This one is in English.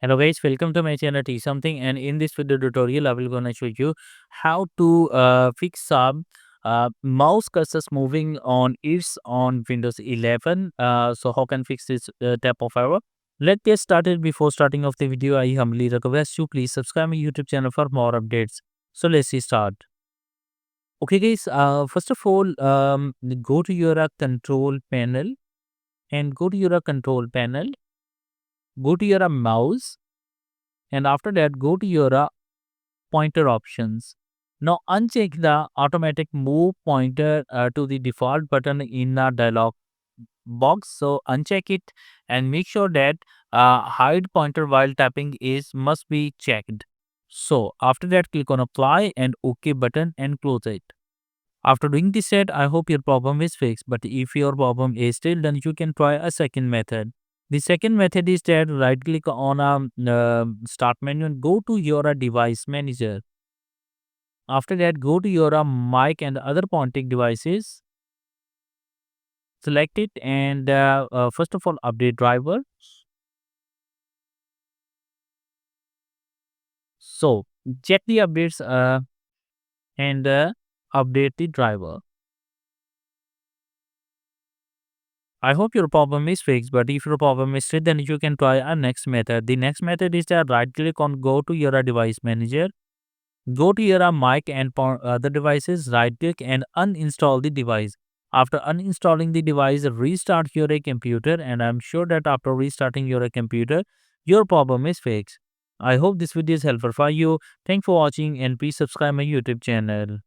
Hello guys, welcome to my channel T something, and in this video tutorial I will gonna show you how to fix some mouse cursors moving on ears on Windows 11. So how can fix this type of error? Let's get started. Before starting off the video, I humbly request you please subscribe my YouTube channel for more updates. So let's start. Okay guys, first of all, go to your control panel and go to your control panel, go to your mouse, and after that go to your pointer options. Now uncheck the automatic move pointer to the default button in a dialog box. So uncheck it and make sure that hide pointer while tapping is must be checked. So after that, click on apply and OK button and close it. After doing this set, I hope your problem is fixed. But if your problem is still done, you can try a second method. The second method is that right click on a start menu and go to your device manager. After that, go to your mic and other pointing devices. Select it and first of all, update driver. So check the updates and update the driver. I hope your problem is fixed, but if your problem is still, then you can try a next method. The next method is that right click on go to your device manager. Go to your mic and other devices, right click and uninstall the device. After uninstalling the device, restart your computer, and I'm sure that after restarting your computer, your problem is fixed. I hope this video is helpful for you. Thanks for watching and please subscribe my YouTube channel.